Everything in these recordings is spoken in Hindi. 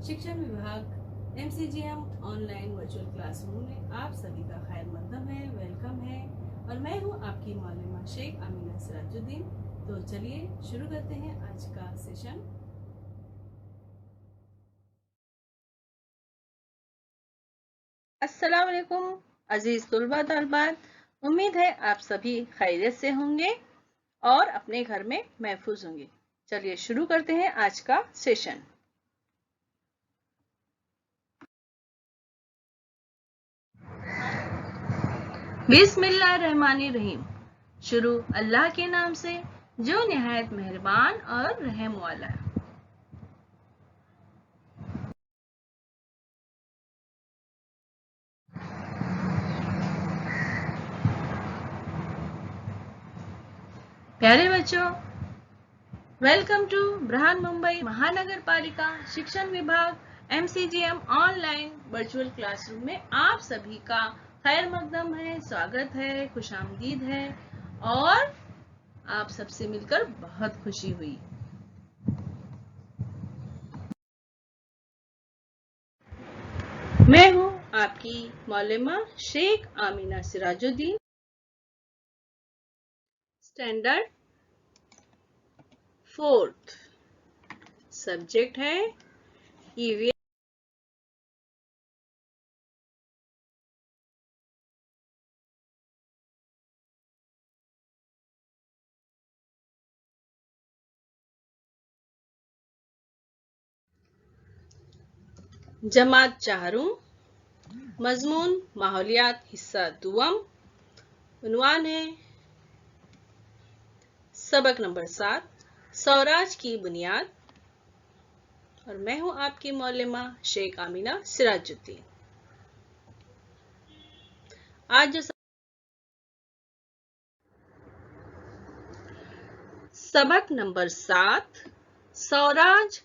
शिक्षण विभाग MCGM ऑनलाइन वर्चुअल क्लासरूम में आप सभी का खैर मकदम है, वेलकम है। और मैं हूं आपकी मौलमा शेख आमीना सिराजुद्दीन। तो चलिए शुरू करते हैं आज का सेशन। अस्सलाम वालेकुम अजीज तुलबा तलबात, उम्मीद है आप सभी खैरियत से होंगे और अपने घर में महफूज होंगे। चलिए शुरू करते हैं आज का सेशन। बिस्मिल्लाहिर्रहमानिर्रहीम। शुरू अल्लाह के नाम से जो निहायत मेहरबान और रहम वाला है। प्यारे बच्चों, वेलकम टू ब्रहान मुंबई महानगर पालिका शिक्षण विभाग MCGM ऑनलाइन वर्चुअल क्लासरूम में आप सभी का खैर मकदम है, स्वागत है, खुशामदीद है और आप सबसे मिलकर बहुत खुशी हुई। मैं हूं आपकी मौलमा Shaikh Amina Sirajuddin. Standard 4th, subject है ईवीएस। जमात चाहरूं, मजमून माहौलियात हिस्सा दुआम। उन्वान है सबक नंबर 7, स्वराज की बुनियाद। और मैं हूं आपकी मौलमा शेख आमीना सिराजुद्दीन। आज जो सबक नंबर 7, स्वराज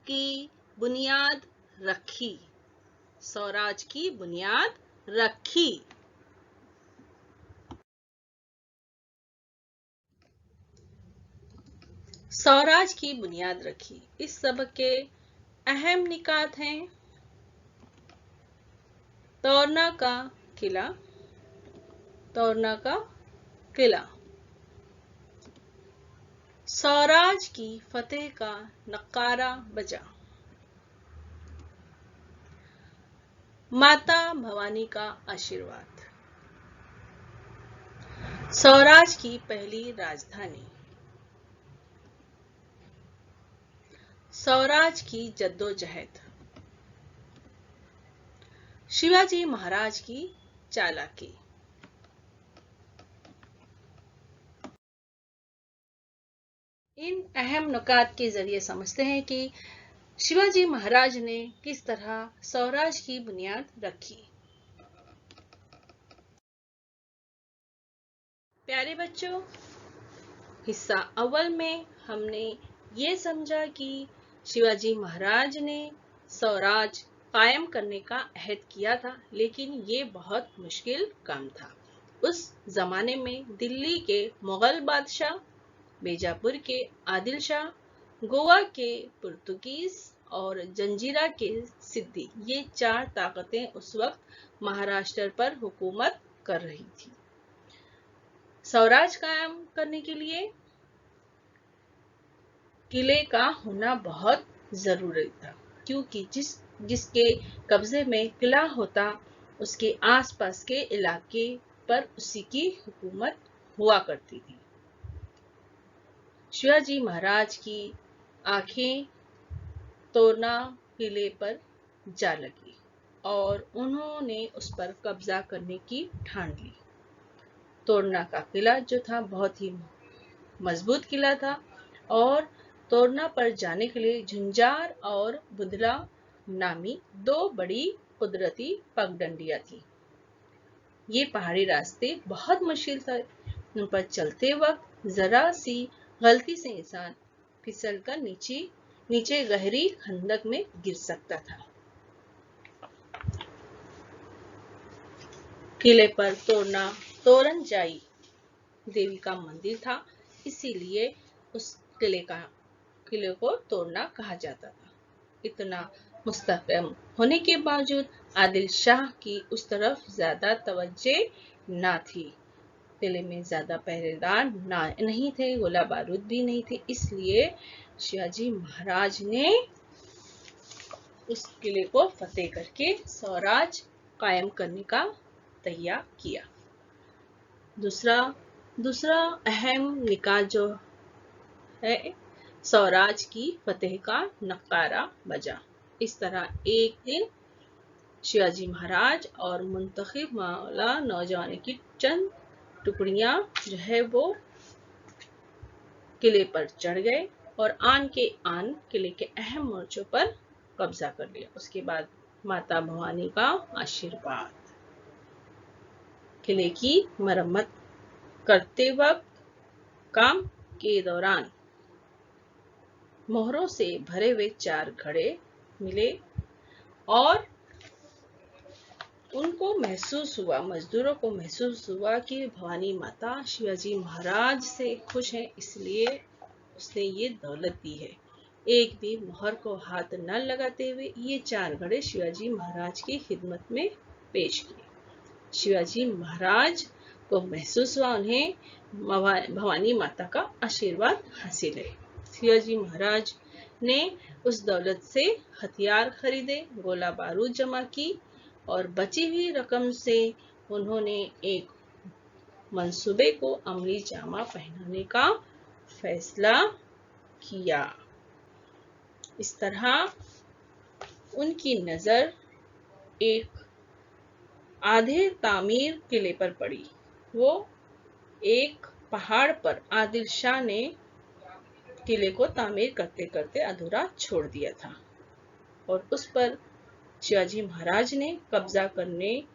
की बुनियाद रखी। स्वराज की बुनियाद रखी। स्वराज की बुनियाद रखी। इस सबक के अहम निकात हैं तोरना का किला, तोरना का किला, स्वराज की फतेह का नक्कारा बजा, माता भवानी का आशीर्वाद, स्वराज की पहली राजधानी, स्वराज की जद्दोजहद, शिवाजी महाराज की चालाकी। इन अहम नुकात के जरिए समझते हैं कि शिवाजी महाराज ने किस तरह स्वराज की बुनियाद रखी। प्यारे बच्चों, हिस्सा अव्वल में हमने ये समझा कि शिवाजी महाराज ने स्वराज कायम करने का अहद किया था, लेकिन ये बहुत मुश्किल काम था। उस जमाने में दिल्ली के मुगल बादशाह, बीजापुर के आदिल शाह, गोवा के पुर्तगीज और जंजीरा के सिद्दी, ये 4 ताकतें उस वक्त महाराष्ट्र पर हुकूमत कर रही थी। स्वराज कायम करने के लिए किले का होना बहुत जरूरी था, क्योंकि जिसके कब्जे में किला होता उसके आसपास के इलाके पर उसी की हुकूमत हुआ करती थी। शिवाजी महाराज की आंखें तोरना किले पर जा लगी और उन्होंने उस पर कब्जा करने की ठान ली। तोरना का किला जो था बहुत ही मजबूत किला था और तोरना पर जाने के लिए झुंझार और बुदला नामी 2 बड़ी कुदरती पगडंडियां थी। ये पहाड़ी रास्ते बहुत मुश्किल थे। उन पर चलते वक्त जरा सी गलती से इंसान फिसलकर नीचे गहरी खंदक में गिर सकता था। किले पर तोरण जाई देवी का मंदिर था, इसीलिए उस किले को तोरना कहा जाता था। इतना मुस्तहकम होने के बावजूद आदिल शाह की उस तरफ ज्यादा तवज्जो ना थी। किले में ज्यादा पहरेदार नहीं थे, गोला बारूद भी नहीं थे, इसलिए शिवाजी महाराज ने उस किले को फतेह करके स्वराज कायम करने का तैयार किया। दूसरा दूसरा अहम निकाय जो है स्वराज की फतेह का नकारा बजा। इस तरह एक दिन शिवाजी महाराज और मुंतखब मौला नौजवान की चंद टुकड़ियां जो है वो किले पर चढ़ गए और आन के आन किले के अहम मोर्चों पर कब्जा कर लिया। उसके बाद माता भवानी का आशीर्वाद, किले की मरम्मत करते वक्त काम के दौरान मोहरों से भरे हुए 4 घड़े मिले और उनको महसूस हुआ, मजदूरों को महसूस हुआ कि भवानी माता शिवाजी महाराज से खुश हैं, इसलिए उसने ये दौलत दी है। एक भी मोहर को हाथ न लगाते हुए ये 4 घड़े शिवाजी महाराज की खिदमत में पेश किए। शिवाजी महाराज को महसूस हुआ उन्हें भवानी माता का आशीर्वाद हासिल है। शिवाजी महाराज ने उस दौलत से हथियार खरीदे, गोला बारूद जमा की और बची हुई रकम से उन्होंने एक मंसूबे को अमली जामा पहनाने का फैसला किया। इस तरह उनकी नजर एक आधे तामीर किले पर पड़ी। वो एक पहाड़ पर आदिल शाह ने किले को तामीर करते करते अधूरा छोड़ दिया था और उस पर शिवाजी महाराज ने कब्जा करने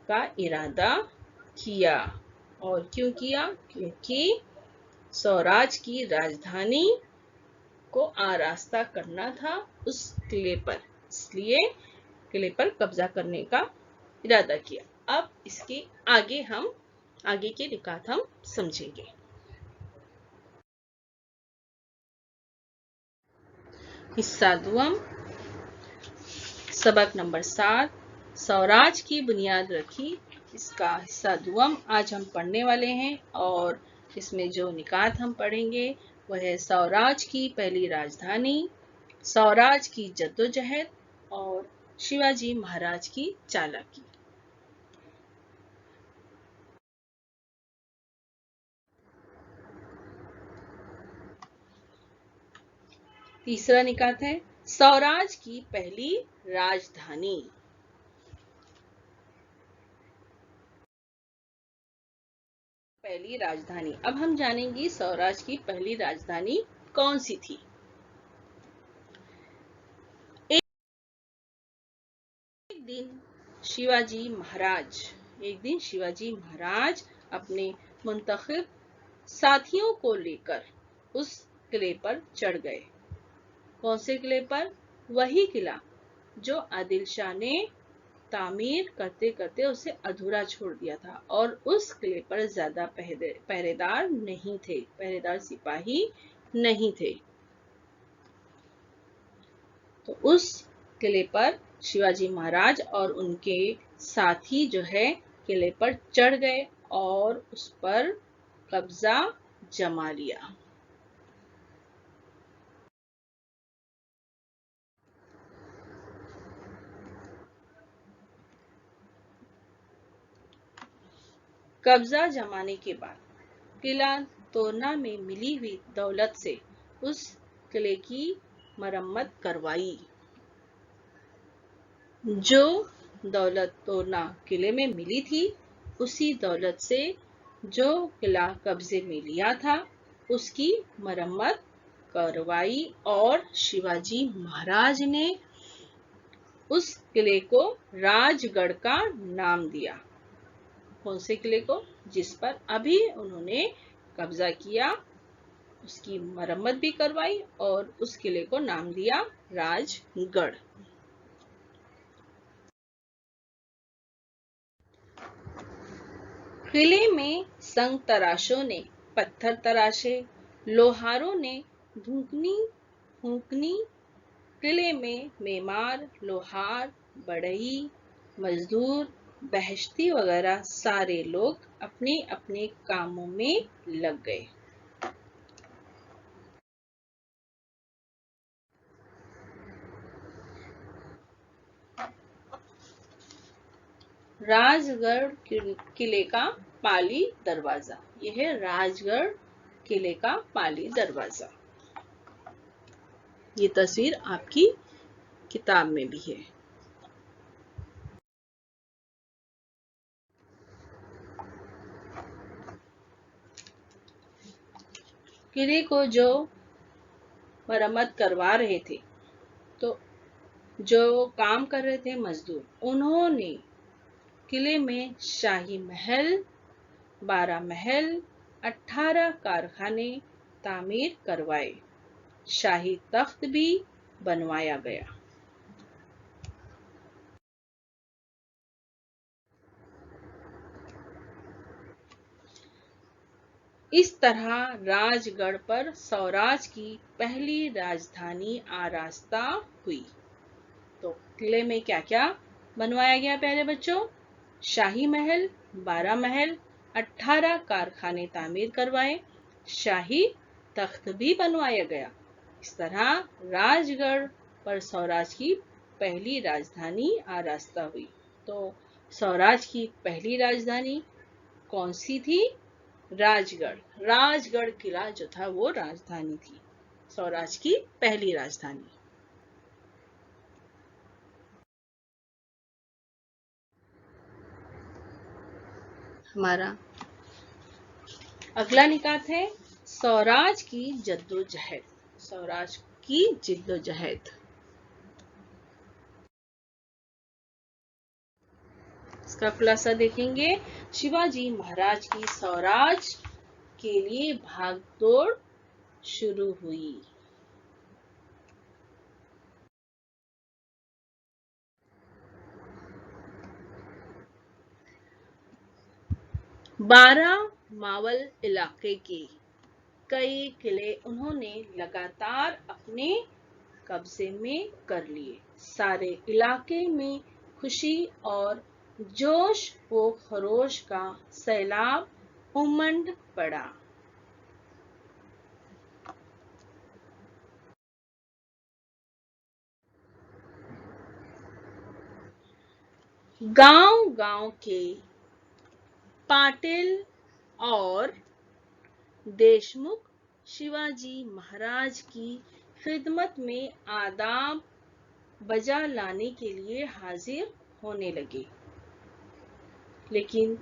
का इरादा किया। और क्यों किया? क्योंकि स्वराज की राजधानी को आरास्ता करना था उस किले पर, इसलिए किले पर कब्जा करने का इरादा किया। अब इसके आगे के निकात हम समझेंगे। हिस्सा दुआम, सबक नंबर 7, स्वराज की बुनियाद रखी। इसका हिस्सा दुआम आज हम पढ़ने वाले हैं और इसमें जो निकात हम पढ़ेंगे वह है स्वराज की पहली राजधानी, स्वराज की जद्दोजहद और शिवाजी महाराज की चालाकी। तीसरा निकात है स्वराज की पहली राजधानी। पहली राजधानी, अब हम जानेंगे स्वराज की पहली राजधानी कौन सी थी। एक दिन शिवाजी महाराज अपने मुंतखब साथियों को लेकर उस किले पर चढ़ गए। कौन से किले पर? वही किला जो आदिल शाह ने तामीर करते करते उसे अधूरा छोड़ दिया था और उस किले पर ज्यादा पहरेदार नहीं थे, पहरेदार सिपाही नहीं थे। तो उस किले पर शिवाजी महाराज और उनके साथी जो है किले पर चढ़ गए और उस पर कब्जा जमा लिया। कब्जा जमाने के बाद किला तोरना में मिली हुई दौलत से उस किले की मरम्मत करवाई। जो दौलत तोरना किले में मिली थी उसी दौलत से जो किला कब्जे में लिया था उसकी मरम्मत करवाई और शिवाजी महाराज ने उस किले को राजगढ़ का नाम दिया। कौन से किले को? जिस पर अभी उन्होंने कब्जा किया, उसकी मरम्मत भी करवाई और उस किले को नाम दिया राजगढ़। किले में संग तराशों ने पत्थर तराशे, लोहारों ने फूंकनी किले में मेमार, लोहार, बढ़ई, मजदूर, बहश्ती वगैरह सारे लोग अपने अपने कामों में लग गए। राजगढ़ किले का पाली दरवाजा, यह है राजगढ़ किले का पाली दरवाजा। ये तस्वीर आपकी किताब में भी है। किले को जो मरम्मत करवा रहे थे, तो जो काम कर रहे थे मजदूर, उन्होंने किले में शाही महल, 12 महल, 18 कारखाने तामीर करवाए। शाही तख्त भी बनवाया गया। इस तरह राजगढ़ पर स्वराज की पहली राजधानी आरास्ता हुई। तो किले में क्या क्या बनवाया गया प्यारे बच्चों? शाही महल, 12 महल, 18 कारखाने तामीर करवाए, शाही तख्त भी बनवाया गया। इस तरह राजगढ़ पर स्वराज की पहली राजधानी आरास्ता हुई। तो स्वराज की पहली राजधानी कौन सी थी? राजगढ़। राजगढ़ किला जो था वो राजधानी थी, स्वराज की पहली राजधानी। हमारा अगला निकात है स्वराज की जद्दोजहद। स्वराज की जद्दोजहद। इसका खुलासा देखेंगे। शिवाजी महाराज की स्वराज के लिए भागदौड़ शुरू हुई। बारह मावल इलाके के कई किले उन्होंने लगातार अपने कब्जे में कर लिए। सारे इलाके में खुशी और जोश व खरोश का सैलाब उमड़ पड़ा। गांव-गांव के पाटिल और देशमुख शिवाजी महाराज की खिदमत में आदाब बजा लाने के लिए हाजिर होने लगे। लेकिन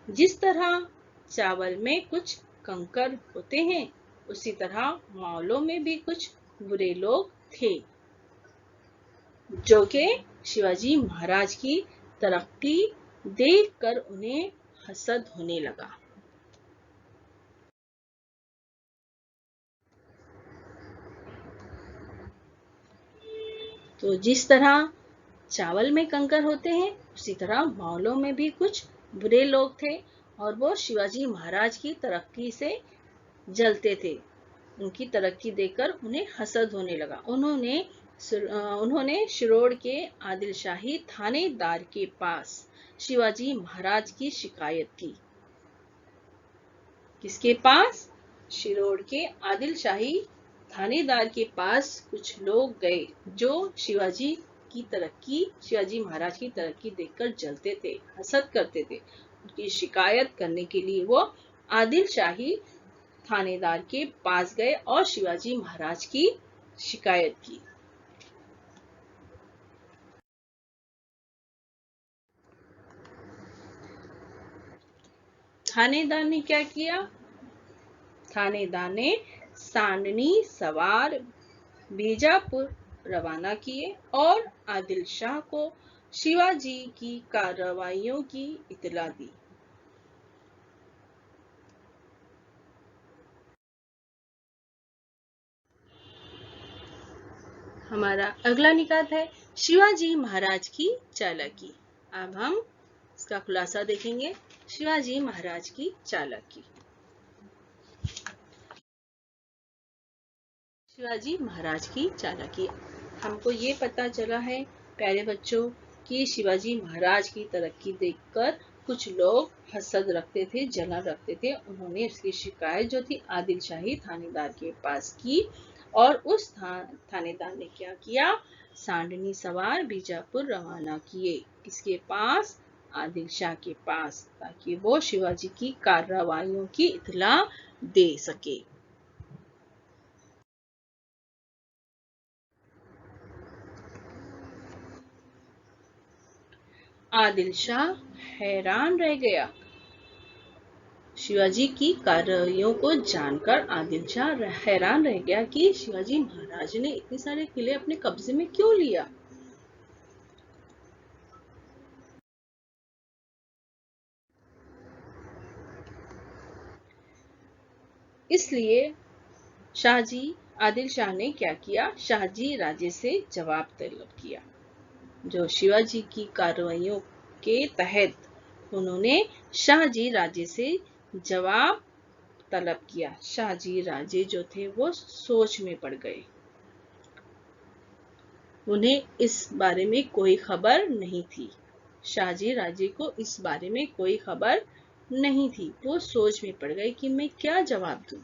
जिस तरह चावल में कुछ कंकर होते हैं, उसी तरह मावलों में भी कुछ बुरे लोग थे, जो कि शिवाजी महाराज की तरक्की देखकर उन्हें हसद होने लगा। तो जिस तरह चावल में कंकर होते हैं, उसी तरह मावलों में भी कुछ बुरे लोग थे और वो शिवाजी महाराज की तरक्की से जलते थे। उनकी तरक्की देखकर उन्हें हसद होने लगा। उन्होंने शिरोड के आदिल शाही थानेदार के पास शिवाजी महाराज की शिकायत की। किसके पास? शिरोड के आदिल शाही थानेदार के पास कुछ लोग गए जो शिवाजी महाराज की तरक्की देखकर जलते थे, हसद करते थे। उनकी शिकायत करने के लिए वो आदिल शाही थानेदार के पास गए और शिवाजी महाराज की शिकायत की। थानेदार ने क्या किया? थानेदार ने सांडनी सवार बीजापुर रवाना किए और आदिल शाह को शिवाजी की कार्रवाइयों की इत्तला दी। हमारा अगला निकात है शिवाजी महाराज की चालाकी। अब हम इसका खुलासा देखेंगे। शिवाजी महाराज की चालाकी। शिवाजी महाराज की चालाकी। हमको ये पता चला है प्यारे बच्चों कि शिवाजी महाराज की तरक्की देखकर कुछ लोग हसद रखते थे, जलन रखते थे। उन्होंने इसकी शिकायत जो थी आदिल शाही थानेदार के पास की और उस थानेदार ने क्या किया, सांडनी सवार बीजापुर रवाना किए। किसके पास? आदिल शाह के पास, ताकि वो शिवाजी की कार्रवाइयों की इत्तला दे सके। आदिल शाह हैरान रह गया। शिवाजी की कार्रवाइयों को जानकर आदिल शाह हैरान रह गया कि शिवाजी महाराज ने इतने सारे किले अपने कब्जे में क्यों लिया। इसलिए आदिल शाह ने क्या किया, शाहजी राजे से जवाब तलब किया। जो शिवाजी की कार्रवाइयों के तहत उन्होंने शाहजी राजे से जवाब तलब किया। शाहजी राजे जो थे वो सोच में पड़ गए। उन्हें इस बारे में कोई खबर नहीं थी। शाहजी राजे को इस बारे में कोई खबर नहीं थी। वो सोच में पड़ गए कि मैं क्या जवाब दूं।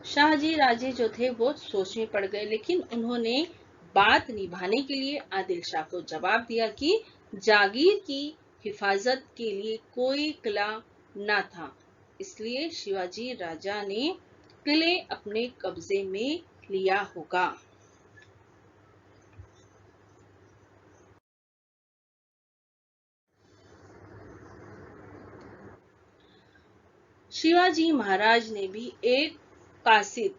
शाहजी राजे जो थे वो सोच में पड़ गए, लेकिन उन्होंने बात निभाने के लिए आदिल शाह को जवाब दिया कि जागीर की हिफाजत के लिए कोई किला न था, इसलिए शिवाजी राजा ने किले अपने कब्जे में लिया होगा। शिवाजी महाराज ने भी एक कासिद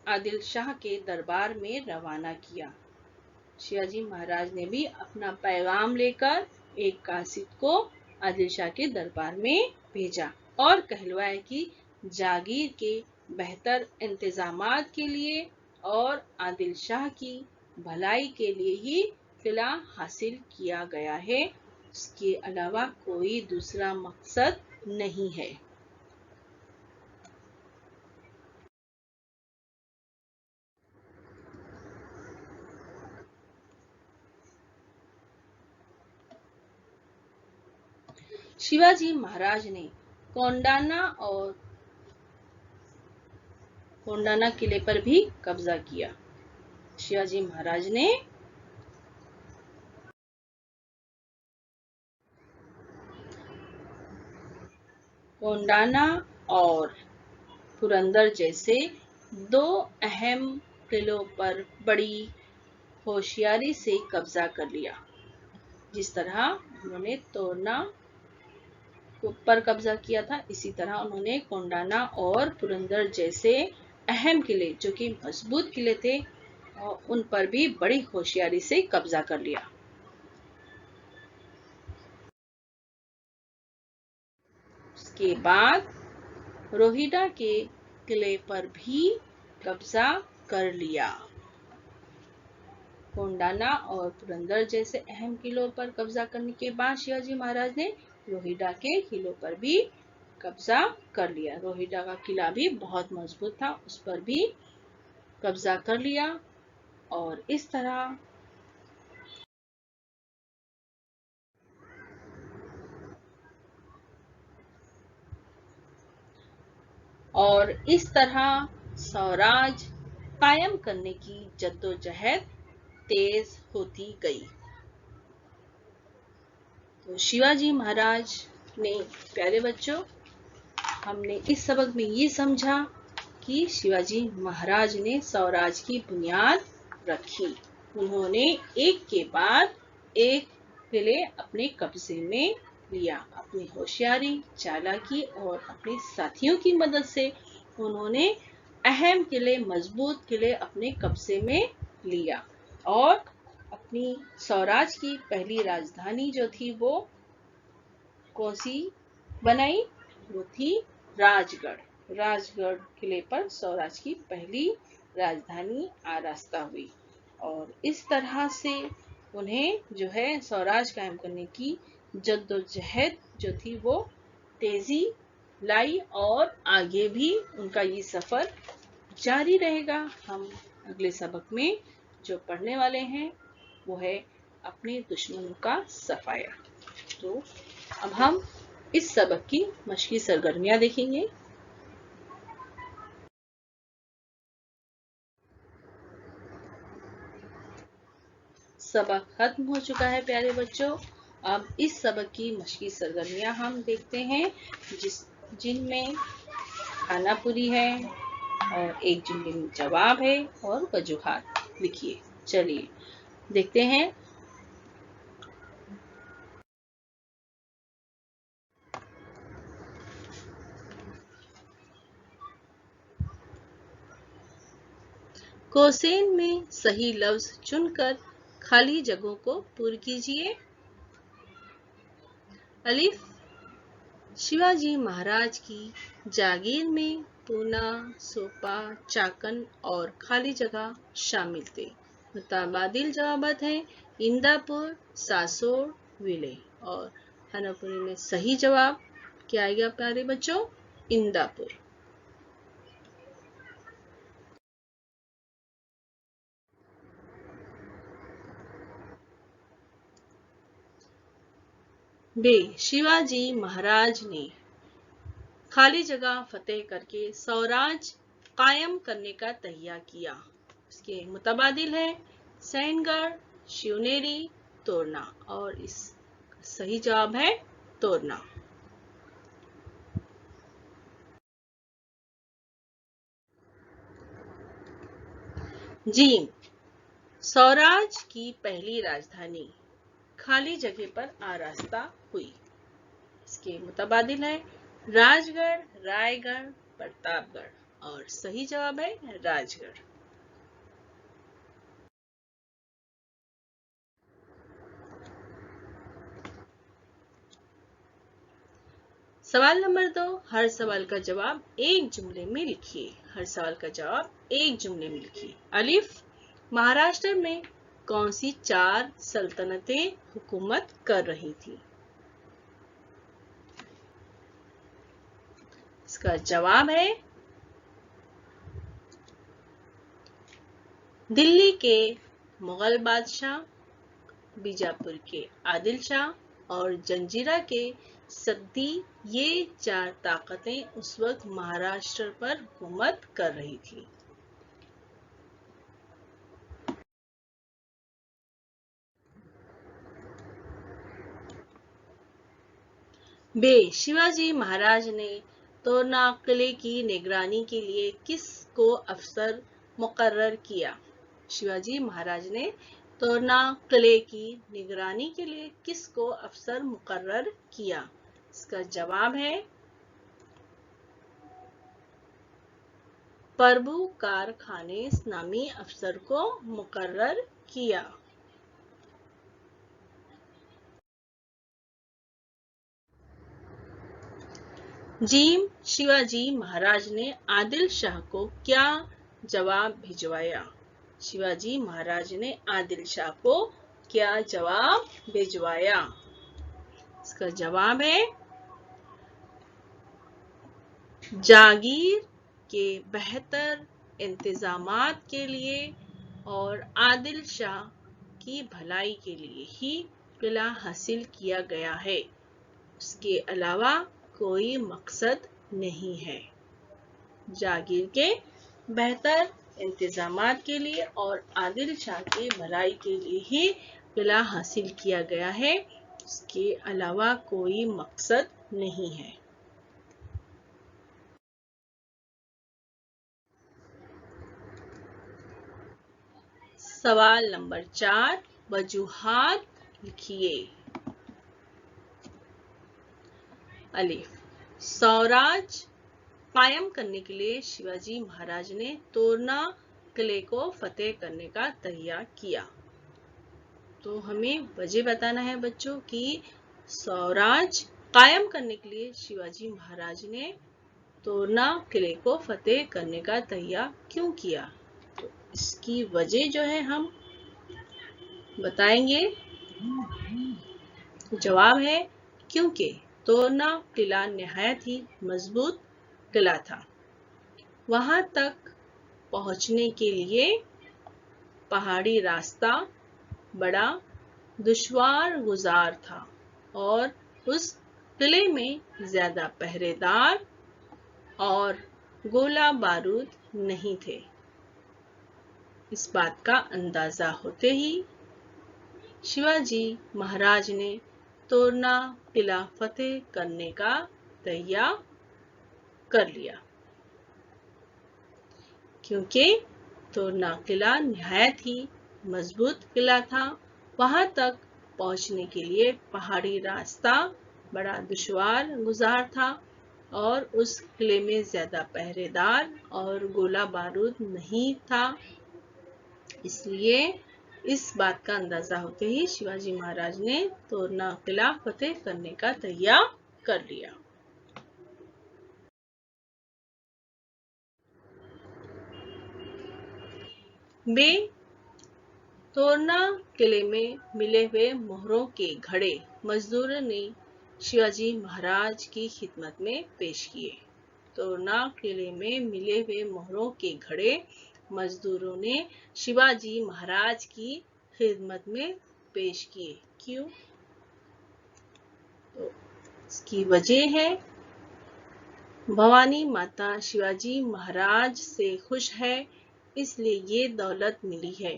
आदिल शाह के दरबार में रवाना किया। शिवाजी महाराज ने भी अपना पैगाम लेकर एक कासिद को आदिल शाह के दरबार में भेजा और कहलवाया कि जागीर के बेहतर इंतजामात के लिए और आदिल शाह की भलाई के लिए ही किला हासिल किया गया है, उसके अलावा कोई दूसरा मकसद नहीं है। शिवाजी महाराज ने कोंडाना किले पर भी कब्जा किया। शिवाजी महाराज ने कोंडाना और पुरंदर जैसे दो अहम किलों पर बड़ी होशियारी से कब्जा कर लिया। जिस तरह उन्होंने तोरना पर कब्जा किया था, इसी तरह उन्होंने कोंडाना और पुरंदर जैसे अहम किले जो कि मजबूत किले थे उन पर भी बड़ी होशियारी से कब्जा कर लिया। उसके बाद रोहिडा के किले पर भी कब्जा कर लिया। कोंडाना और पुरंदर जैसे अहम किलों पर कब्जा करने के बाद शिवाजी महाराज ने रोहिडा के किलों पर भी कब्जा कर लिया। रोहिडा का किला भी बहुत मजबूत था, उस पर भी कब्जा कर लिया। और इस तरह स्वराज कायम करने की जद्दोजहद तेज होती गई। तो शिवाजी महाराज ने, प्यारे बच्चों, हमने इस सबक में ये समझा कि शिवाजी महाराज ने स्वराज की बुनियाद रखी। उन्होंने एक के बाद एक किले अपने कब्जे में लिया। अपनी होशियारी, चालाकी और अपने साथियों की मदद से उन्होंने अहम किले, मजबूत किले अपने कब्जे में लिया और अपनी स्वराज की पहली राजधानी जो थी वो कौन सी बनाई? वो थी राजगढ़। राजगढ़ किले पर स्वराज की पहली राजधानी आरास्ता हुई और इस तरह से उन्हें जो है स्वराज कायम करने की जद्दोजहद जो थी वो तेजी लाई और आगे भी उनका ये सफर जारी रहेगा। हम अगले सबक में जो पढ़ने वाले हैं वो है अपने दुश्मनों का सफाया। तो अब हम इस सबक की मशकी सरगर्मियां देखेंगे। सबक खत्म हो चुका है प्यारे बच्चों। अब इस सबक की मशकी सरगर्मियां हम देखते हैं जिनमें खानापुरी है और एक जुमले में जवाब है और वजूहात लिखिए। चलिए देखते हैं। कोसेन में सही लफ्ज चुनकर खाली जगहों को पूरी कीजिए। अलिफ, शिवाजी महाराज की जागीर में पूना, सोपा, चाकन और खाली जगह शामिल थे। मुताबादिल जवाबात हैं इंदापुर, सासोड़, विले और खानापुरी में सही जवाब क्या आएगा प्यारे बच्चों? इंदापुर। बे, शिवाजी महाराज ने खाली जगह फतेह करके स्वराज कायम करने का तहिया किया। इसके मुताबादिल है सैनगढ़, शिवनेरी, तोरना और इस सही जवाब है तोरना। जीम, स्वराज की पहली राजधानी खाली जगह पर आरास्ता हुई। इसके मुताबादिल है राजगढ़, रायगढ़, प्रतापगढ़ और सही जवाब है राजगढ़। सवाल नंबर 2, हर सवाल का जवाब एक जुमले में लिखिए। हर सवाल का जवाब एक जुमले में लिखिए। अलिफ, महाराष्ट्र में कौन सी 4 सल्तनतें हुकूमत कर रही थी? इसका जवाब है दिल्ली के मुगल बादशाह, बीजापुर के आदिल शाह और जंजीरा के सद्दी। ये 4 ताकतें उस वक्त महाराष्ट्र पर हुकूमत कर रही थी। बे, शिवाजी महाराज ने तोरना किले की निगरानी के लिए किसको अफसर मुकर्रर किया? शिवाजी महाराज ने तोरना किले की निगरानी के लिए किसको अफसर मुकर्रर किया? इसका जवाब है प्रभु कारखाने नामी अफसर को मुकर्रर किया। जीम, शिवाजी महाराज ने आदिल शाह को क्या जवाब भिजवाया? शिवाजी महाराज ने आदिल शाह को क्या जवाब भिजवाया? इसका जवाब है जागीर के बेहतर इंतजामात के लिए और आदिल शाह की भलाई के लिए ही किला हासिल किया गया है। उसके अलावा कोई मकसद नहीं है। जागीर के बेहतर इंतजामात के लिए और आदिल शाह की भलाई के लिए ही किला हासिल किया गया है। उसके अलावा कोई मकसद नहीं है। सवाल नंबर 4, वजूहात लिखिए। अलिफ, स्वराज कायम करने के लिए शिवाजी महाराज ने तोरना किले को फतेह करने का तहिया किया। तो हमें वजह बताना है बच्चों कि स्वराज कायम करने के लिए शिवाजी महाराज ने तोरना किले को फतेह करने का तहिया क्यों किया? तो इसकी वजह जो है हम बताएंगे। जवाब है क्योंकि तोरना किला निहायत ही मजबूत किला था। वहां तक पहुंचने के लिए पहाड़ी रास्ता बड़ा दुश्वार गुजार था और उस किले में ज्यादा पहरेदार और गोला बारूद नहीं थे। इस बात का अंदाजा होते ही शिवाजी महाराज ने तोरना किला फतेह करने का तैयार कर लिया, क्योंकि तोरना किला निहायत ही मजबूत किला था। वहां तक पहुंचने के लिए पहाड़ी रास्ता बड़ा दुश्वार गुजार था और उस किले में ज्यादा पहरेदार और गोला बारूद नहीं था। इसलिए इस बात का अंदाजा होते ही शिवाजी महाराज ने तोरना किला फतेह करने का तैयार कर लिया। वे तोरना किले में मिले हुए मोहरों के घड़े मजदूरों ने शिवाजी महाराज की खिदमत में पेश किए। तोरना किले में मिले हुए मोहरों के घड़े मजदूरों ने शिवाजी महाराज की खिदमत में पेश किए। क्यों? तो इसकी वजह है भवानी माता शिवाजी महाराज से खुश है, इसलिए ये दौलत मिली है।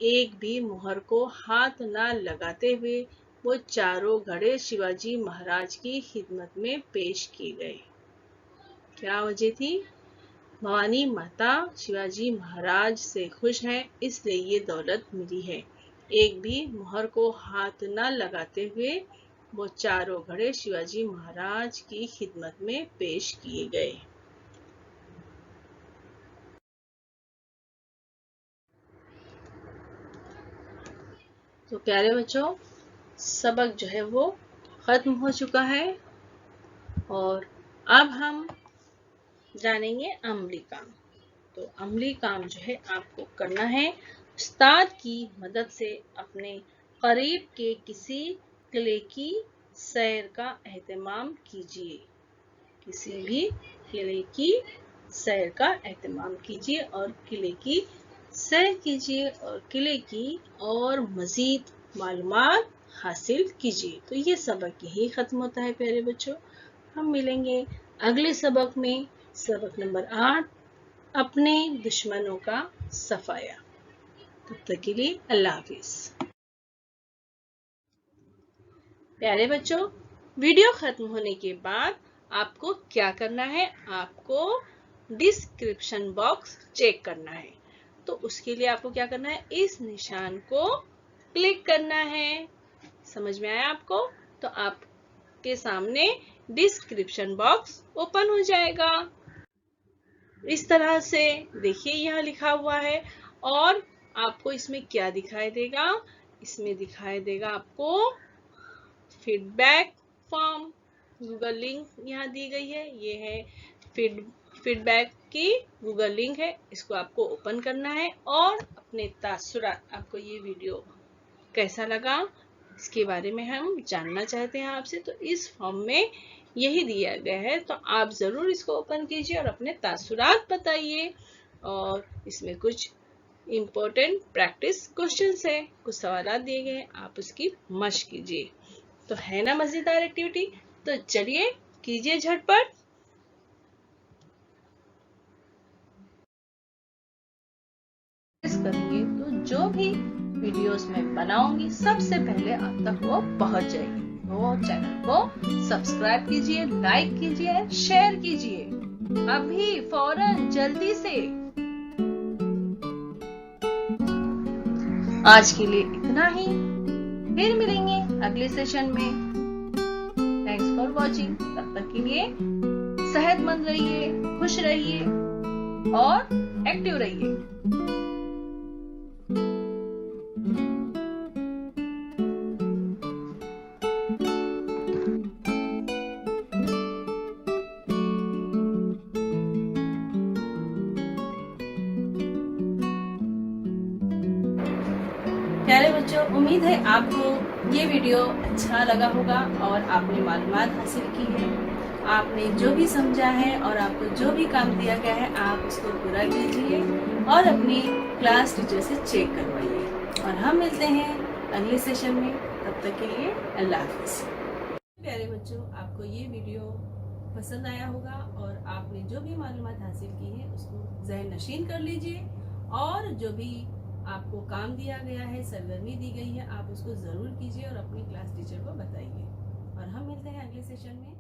एक भी मोहर को हाथ न लगाते हुए वो चारों घड़े शिवाजी महाराज की खिदमत में पेश किए गए। क्या वजह थी? भवानी माता शिवाजी महाराज से खुश है, इसलिए ये दौलत मिली है। एक भी मोहर को हाथ न लगाते हुए वो चारों घड़े शिवाजी महाराज की खिदमत में पेश किए गए। तो प्यारे बच्चों, सबक जो है वो खत्म हो चुका है और अब हम जानेंगे अमली काम। तो अमली काम जो है आपको करना है, उस्ताद की मदद से अपने करीब के किसी किले की सैर का एहतमाम कीजिए। किसी भी किले की सैर का एहतमाम कीजिए और किले की सैर कीजिए और किले की और मजीद मालूमात हासिल कीजिए। तो ये सबक यही खत्म होता है प्यारे बच्चों। हम मिलेंगे अगले सबक में, सबक नंबर 8, अपने दुश्मनों का सफाया। तब तक के लिए अल्लाह हाफिज। प्यारे बच्चों, वीडियो खत्म होने के बाद आपको क्या करना है? आपको डिस्क्रिप्शन बॉक्स चेक करना है। तो उसके लिए आपको क्या करना है? इस निशान को क्लिक करना है। समझ में आया आपको? तो आपके सामने डिस्क्रिप्शन बॉक्स ओपन हो जाएगा। इस तरह से देखिए, यहाँ लिखा हुआ है और आपको इसमें क्या दिखाई देगा? इसमें दिखाई देगा आपको फीडबैक फॉर्म। गूगल लिंक यहाँ दी गई है, ये है फीडबैक की गूगल लिंक है। इसको आपको ओपन करना है और अपने तासुरात, आपको ये वीडियो कैसा लगा इसके बारे में हम जानना चाहते हैं आपसे। तो इस फॉर्म में यही दिया गया है, तो आप जरूर इसको ओपन कीजिए और अपने तासुरात बताइए। और इसमें कुछ इम्पोर्टेंट प्रैक्टिस क्वेश्चंस है, कुछ सवाल दिए गए हैं, आप उसकी मशक कीजिए। तो है ना मजेदार एक्टिविटी? तो चलिए कीजिए झटपट। करेंगे तो जो भी वीडियोस में बनाऊंगी सबसे पहले आप तक वो पहुंच जाएगी। तो चैनल को सब्सक्राइब कीजिए, लाइक कीजिए, शेयर कीजिए अभी फौरन जल्दी से। आज के लिए इतना ही, फिर मिलेंगे अगले सेशन में। Thanks for watching. तब तक के लिए सेहतमंद रहिए, खुश रहिए और एक्टिव रहिए। प्यारे बच्चों, उम्मीद है आपको ये वीडियो अच्छा लगा होगा और आपने मालूमात हासिल की है। आपने जो भी समझा है और आपको जो भी काम दिया गया है आप उसको पूरा कीजिए और अपनी क्लास टीचर से चेक करवाइए। और हम मिलते हैं अगले सेशन में, तब तक के लिए अल्लाह हाफिज़। प्यारे बच्चों, आपको ये वीडियो पसंद आया होगा और आपने जो भी मालूमात हासिल की है उसको ज़हन नशीन कर लीजिए और जो भी आपको काम दिया गया है, सरगर्मी दी गई है, आप उसको ज़रूर कीजिए और अपनी क्लास टीचर को बताइए। और हम मिलते हैं अगले सेशन में।